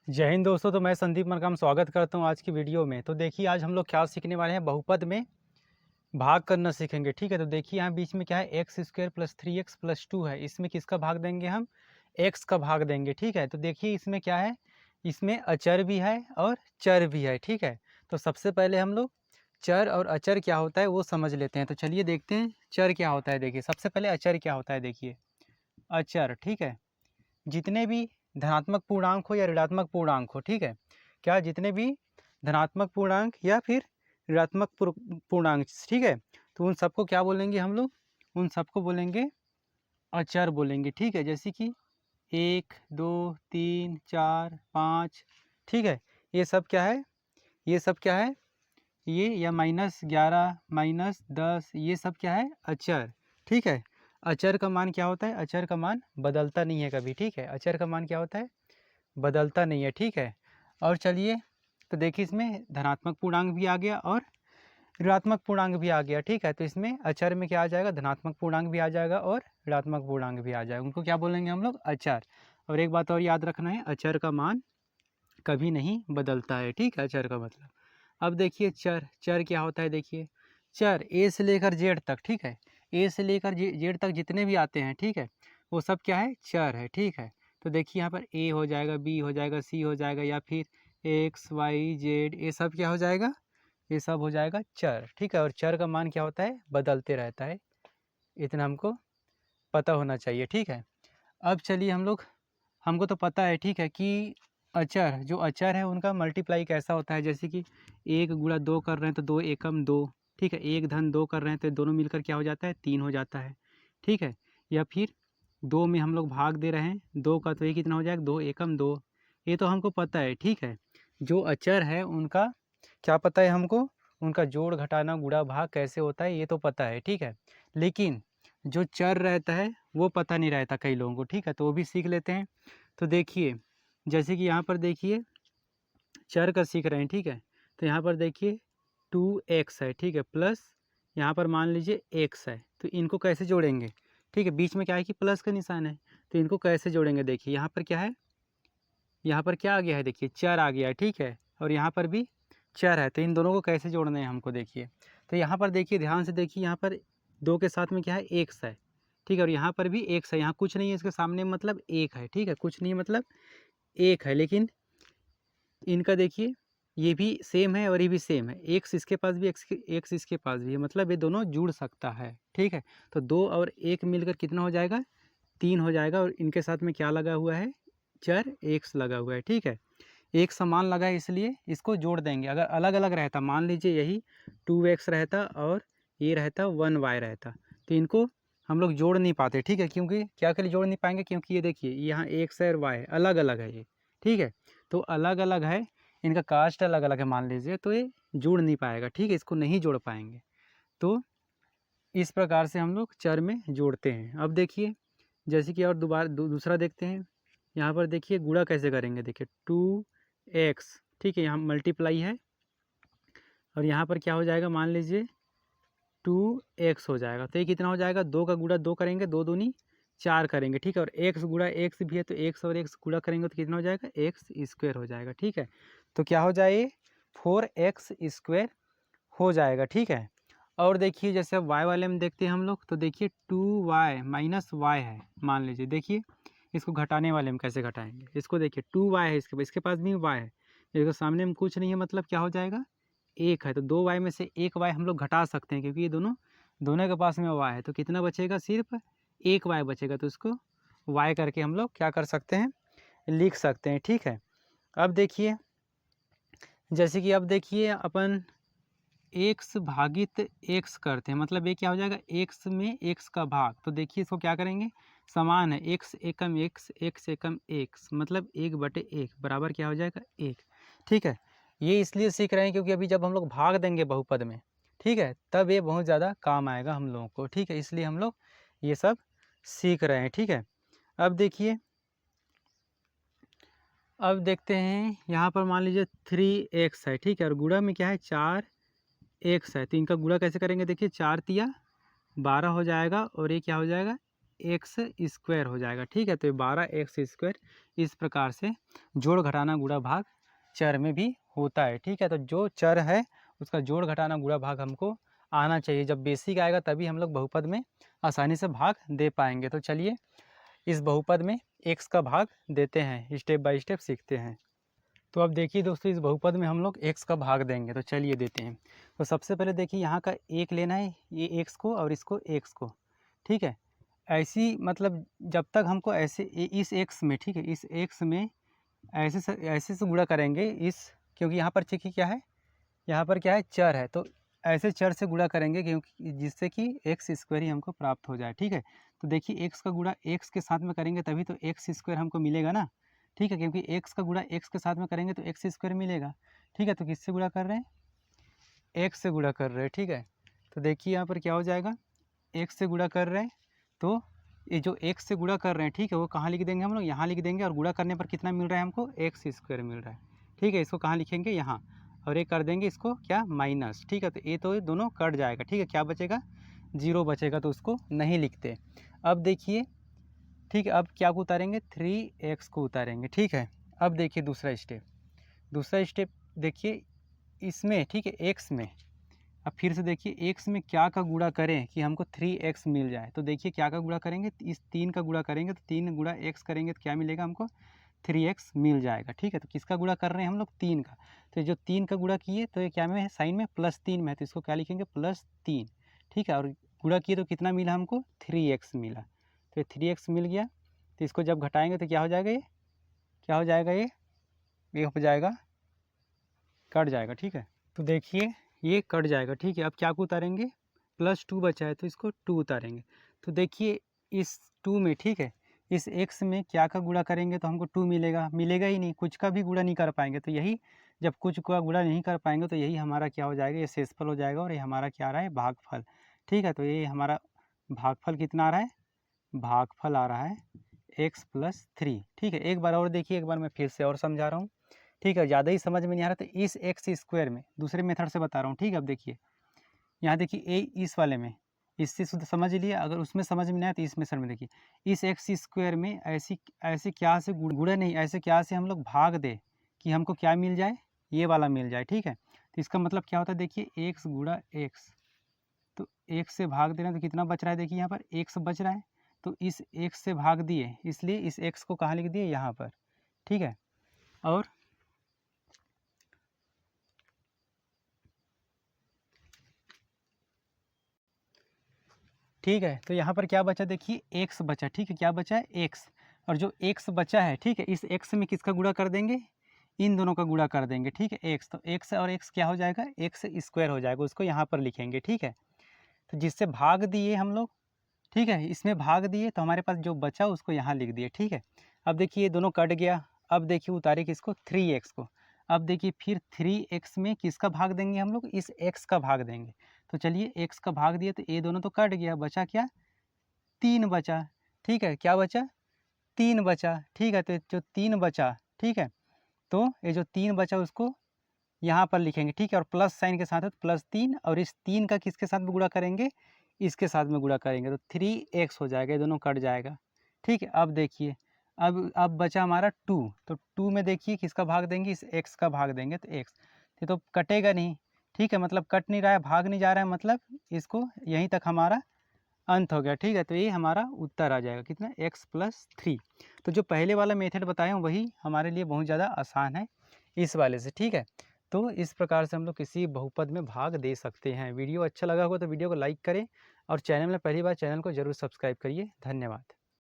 जय हिंद दोस्तों। तो मैं संदीप मरकाम स्वागत करता हूं आज की वीडियो में। तो देखिए आज हम लोग क्या सीखने वाले हैं, बहुपद में भाग करना सीखेंगे। ठीक है, तो देखिए यहाँ बीच में क्या है, x square plus 3x plus 2 है। इसमें किसका भाग देंगे हम, एक्स का भाग देंगे। ठीक है, तो देखिए इसमें क्या है, इसमें अचर भी है और चर भी है। ठीक है, तो सबसे पहले हम लोग चर और अचर क्या होता है वो समझ लेते हैं। तो चलिए देखते हैं चर क्या होता है। देखिए सबसे पहले अचर क्या होता है। देखिए अचर, ठीक है, जितने भी धनात्मक पूर्णांक हो या ऋणात्मक पूर्णांक हो, ठीक है, क्या जितने भी धनात्मक पूर्णांक या फिर ऋणात्मक पूर्णांक, ठीक है, तो उन सबको क्या बोलेंगे हम लोग, उन सबको बोलेंगे अचर बोलेंगे। ठीक है, जैसे कि 1 2 3 4 5, ठीक है, ये सब क्या है, ये सब क्या है, ये या -11 -10, ये सब क्या है, अचर। ठीक है, अचर का मान क्या होता है, अचर का मान बदलता नहीं है कभी। ठीक है, अचर का मान क्या होता है, बदलता नहीं है। ठीक है, और चलिए तो देखिए इसमें धनात्मक पूर्णांक भी आ गया और ऋणात्मक पूर्णांक भी आ गया। ठीक है, तो इसमें अचर में क्या आ जाएगा, धनात्मक पूर्णांक भी आ जाएगा और ऋणात्मक पूर्णांक भी आ जाएगा। उनको क्या बोलेंगे हम लोग, अचर। और एक बात और याद रखना है, अचर का मान कभी नहीं बदलता है। ठीक है, अचर का मतलब। अब देखिए चर, चर क्या होता है। देखिए चर ए से लेकर जेड तक, ठीक है, ए से लेकर जेड तक जितने भी आते हैं, ठीक है, वो सब क्या है, चर है। ठीक है, तो देखिए यहाँ पर ए हो जाएगा, बी हो जाएगा, सी हो जाएगा, या फिर एक्स वाई जेड, ये सब क्या हो जाएगा, ये सब हो जाएगा चर। ठीक है, और चर का मान क्या होता है, बदलते रहता है। इतना हमको पता होना चाहिए। ठीक है, अब चलिए हम लोग, हमको तो पता है, ठीक है, कि अचर, जो अचर है उनका मल्टीप्लाई कैसा होता है। जैसे कि 1 गुणा 2 कर रहे हैं तो 2 एकम 2, ठीक है, 1 धन 2 कर रहे हैं तो दोनों मिलकर क्या हो जाता है, 3 हो जाता है। ठीक है, या फिर 2 में हम लोग भाग दे रहे हैं 2 का, तो ये कितना हो जाएगा, 2 एकम 2, ये तो हमको पता है। ठीक है, जो अचर है उनका क्या पता है हमको, उनका जोड़ घटाना गुणा भाग कैसे होता है ये तो पता है। ठीक है, लेकिन जो चर रहता है वो पता नहीं रहता कई लोगों को। ठीक है, तो वो भी सीख लेते हैं। तो देखिए जैसे कि यहाँ पर देखिए चर का सीख रहे हैं। ठीक है, तो यहाँ पर देखिए 2x है, ठीक है, प्लस यहाँ पर मान लीजिए x है, तो इनको कैसे जोड़ेंगे। ठीक है, बीच में क्या है कि प्लस का निशान है, तो इनको कैसे जोड़ेंगे। देखिए यहाँ पर क्या है, यहाँ पर क्या आ गया है, देखिए चर आ गया है। ठीक है, और यहाँ पर भी चर है, तो इन दोनों को कैसे जोड़ना है हमको। देखिए तो यहाँ पर देखिए, ध्यान से देखिए, यहाँ पर 2 के साथ में क्या है, x है। ठीक है, और यहाँ पर भी x है, यहाँ कुछ नहीं है इसके सामने, मतलब 1 है। ठीक है, कुछ नहीं मतलब 1 है, लेकिन इनका देखिए ये भी सेम है और ये भी सेम है, एक्स इसके पास भी, एक्स इसके पास भी है, मतलब ये दोनों जुड़ सकता है। ठीक है, तो 2 और 1 मिलकर कितना हो जाएगा, 3 हो जाएगा, और इनके साथ में क्या लगा हुआ है, चर एक्स लगा हुआ है। ठीक है, एक समान लगा है इसलिए इसको जोड़ देंगे। अगर अलग अलग रहता, मान लीजिए यही 2x रहता और ये रहता 1y रहता, तो इनको हम लोग जोड़ नहीं पाते। ठीक है, क्योंकि क्या के लिए जोड़ नहीं पाएंगे, क्योंकि ये देखिए यहाँ x है और y है, अलग अलग है ये। ठीक है, तो अलग अलग है, इनका कास्ट अलग अलग है मान लीजिए, तो ये जुड़ नहीं पाएगा। ठीक है, इसको नहीं जोड़ पाएंगे। तो इस प्रकार से हम लोग चर में जोड़ते हैं। अब देखिए जैसे कि और दूसरा देखते हैं। यहाँ पर देखिए गुणा कैसे करेंगे। देखिए 2x, ठीक है, यहाँ मल्टीप्लाई है, और यहाँ पर क्या हो जाएगा, मान लीजिए 2x हो जाएगा, तो ये कितना हो जाएगा, 2 का गुणा 2 करेंगे, 2 दूनी 4 करेंगे। ठीक है, और x गुणा x भी है, तो x और x गुणा करेंगे तो कितना हो जाएगा, x स्क्वायर हो जाएगा। ठीक है, तो क्या हो जाए, 4x स्क्वायर हो जाएगा। ठीक है, और देखिए जैसे अब y वाले में देखते हैं हम लोग, तो देखिए 2y माइनस y है, मान लीजिए, देखिए इसको घटाने वाले में कैसे घटाएंगे, इसको देखिए 2y है, इसके पास भी y है, इसके सामने में कुछ नहीं है, मतलब क्या हो जाएगा, 1 है, तो 2y में से 1y हम लोग घटा सकते हैं, क्योंकि ये दोनों दोनों के पास में y है, तो कितना बचेगा, सिर्फ 1y बचेगा, तो इसको y करके हम लोग क्या कर सकते हैं, लिख सकते हैं। ठीक है, अब देखिए जैसे कि अब देखिए अपन एक्स भागित एक्स करते हैं, मतलब ये क्या हो जाएगा, एक्स में एक्स का भाग, तो देखिए इसको क्या करेंगे, समान है, एक्स एकम एक्स, एक्स एकम एक्स, मतलब 1/1 बराबर क्या हो जाएगा, 1। ठीक है, ये इसलिए सीख रहे हैं क्योंकि अभी जब हम लोग भाग देंगे बहुपद में, ठीक है, तब ये बहुत ज़्यादा काम आएगा हम लोगों को। ठीक है, इसलिए हम लोग ये सब सीख रहे हैं। ठीक है, अब देखिए, अब देखते हैं यहाँ पर मान लीजिए 3x है, ठीक है, और गुणा में क्या है, 4x है, तो इनका गुणा कैसे करेंगे। देखिए 4 तिया 12 हो जाएगा, और ये क्या हो जाएगा, एक्स स्क्वायर हो जाएगा। ठीक है, तो ये 12x²। इस प्रकार से जोड़ घटाना गुणा भाग चर में भी होता है। ठीक है, तो जो चर है उसका जोड़ घटाना गुणा भाग हमको आना चाहिए। जब बेसिक आएगा तभी हम लोग बहुपद में आसानी से भाग दे पाएंगे। तो चलिए इस बहुपद में x का भाग देते हैं, स्टेप बाय स्टेप सीखते हैं। तो अब देखिए दोस्तों, इस बहुपद में हम लोग x का भाग देंगे। तो चलिए देते हैं। तो सबसे पहले देखिए यहाँ का एक लेना है, ये x को और इसको x को। ठीक है, ऐसी मतलब जब तक हमको ऐसे इस x में, ठीक है, इस x में ऐसे से गुणा करेंगे इस, क्योंकि यहाँ पर देखिए क्या है, यहाँ पर क्या है, चर है। तो ऐसे चर से गुणा करेंगे क्योंकि जिससे कि x² ही हमको प्राप्त हो जाए। ठीक है, तो देखिए x का गुणा x के साथ में करेंगे तभी तो x² हमको मिलेगा ना। ठीक है, क्योंकि x का गुणा x के साथ में करेंगे तो x² मिलेगा। ठीक है, तो किससे गुणा कर रहे हैं, x से गुणा कर रहे हैं। ठीक है, तो देखिए यहाँ पर क्या हो जाएगा, x से गुणा कर रहे हैं तो ये जो x से गुणा कर रहे हैं, ठीक है, वो कहाँ लिख देंगे हम लोग, यहाँ लिख देंगे। और गुणा करने पर कितना मिल रहा है हमको, x² मिल रहा है। ठीक है, इसको कहाँ लिखेंगे, यहाँ, और ये कर देंगे इसको क्या, माइनस। ठीक है, तो ये दोनों कट जाएगा। ठीक है, क्या बचेगा, 0 बचेगा, तो उसको नहीं लिखते। अब देखिए, ठीक है, अब क्या को उतारेंगे, 3x को उतारेंगे। ठीक है, अब देखिए दूसरा स्टेप देखिए इसमें, ठीक है, x में। अब फिर से देखिए x में क्या का गुणा करें कि हमको 3x मिल जाए। तो देखिए क्या का गुणा करेंगे, इस 3 का गुणा करेंगे तो 3 गुणा x करेंगे तो क्या मिलेगा हमको, 3x मिल जाएगा। ठीक है, तो किसका गुणा कर रहे हैं हम लोग, 3 का। तो जो 3 का गुणा किए तो ये क्या में है, साइन में +3 में है, तो इसको क्या लिखेंगे, +3। ठीक है, और गुणा किए तो कितना मिला हमको, 3x मिला। तो ये 3x मिल गया। तो इसको जब घटाएंगे तो क्या हो जाएगा, ये क्या हो जाएगा, ये हो जाएगा, कट जाएगा। ठीक है, तो देखिए ये कट जाएगा। ठीक है, अब क्या को उतारेंगे, +2 बचा है तो इसको 2 उतारेंगे। तो देखिए इस 2 में, ठीक है, इस x में क्या का गुणा करेंगे तो हमको 2 मिलेगा, मिलेगा ही नहीं, कुछ का भी गुणा नहीं कर पाएंगे। तो यही, जब कुछ का गुणा नहीं कर पाएंगे तो यही हमारा क्या हो जाएगा, ये शेषफल हो जाएगा। और ये हमारा क्या आ रहा है, भागफल। ठीक है, तो ये हमारा भागफल कितना आ रहा है, भागफल आ रहा है x+3। ठीक है, एक बार और देखिए, एक बार मैं फिर से और समझा रहा हूँ। ठीक है, ज़्यादा ही समझ में नहीं आ रहा तो इस x² में दूसरे मेथड से बता रहा हूँ। ठीक है, अब देखिए यहाँ देखिए इस वाले में, इससे शुद्ध समझ लिए, अगर उसमें समझ में नहीं आया तो इस मेथड में देखिए, इस x² में ऐसे क्या से गुणा नहीं, ऐसे क्या से हम लोग भाग दे कि हमको क्या मिल जाए, ये वाला मिल जाए। ठीक है, तो इसका मतलब क्या होता है, देखिए x गुणा x, तो x से भाग दे रहे हैं तो कितना बच रहा है, देखिए यहाँ पर x बच रहा है। तो इस x से भाग दिए, इसलिए इस x को कहाँ लिख दिए, यहाँ पर। ठीक है, और ठीक है, तो यहाँ पर क्या बचा, देखिए x बचा। ठीक है, क्या बचा है, x, और जो x बचा है, ठीक है, इस x में किसका गुणा कर देंगे, इन दोनों का गुणा कर देंगे। ठीक है, x, तो x और x क्या हो जाएगा, x² हो जाएगा, उसको यहाँ पर लिखेंगे। ठीक है, तो जिससे भाग दिए हम लोग, ठीक है, इसमें भाग दिए तो हमारे पास जो बचा उसको यहाँ लिख दिए। ठीक है, अब देखिए ये दोनों कट गया। अब देखिए उतारे किसको, 3x को। अब देखिए फिर 3x में किसका भाग देंगे हम लोग, इस x का भाग देंगे। तो चलिए x का भाग दिया तो ये दोनों तो कट गया, बचा क्या, 3 बचा। ठीक है, क्या बचा, 3 बचा। ठीक है, तो जो 3 बचा, ठीक है, तो ये जो 3 बचा उसको यहाँ पर लिखेंगे। ठीक है, और प्लस साइन के साथ है तो +3, और इस 3 का किसके साथ में गुणा करेंगे, इसके साथ में गुणा करेंगे तो 3x हो जाएगा, ये दोनों कट जाएगा। ठीक है, अब देखिए अब बचा हमारा 2, तो 2 में देखिए किसका भाग देंगे, इस x का भाग देंगे तो x, ये तो कटेगा नहीं। ठीक है, मतलब कट नहीं रहा है, भाग नहीं जा रहा है, मतलब इसको यहीं तक हमारा अंत हो गया। ठीक है, तो ये हमारा उत्तर आ जाएगा कितना, x+3। तो जो पहले वाला मेथड बताए हैं वही हमारे लिए बहुत ज़्यादा आसान है इस वाले से। ठीक है, तो इस प्रकार से हम लोग किसी बहुपद में भाग दे सकते हैं। वीडियो अच्छा लगा होगा तो वीडियो को लाइक करें, और चैनल में पहली बार चैनल को ज़रूर सब्सक्राइब करिए। धन्यवाद।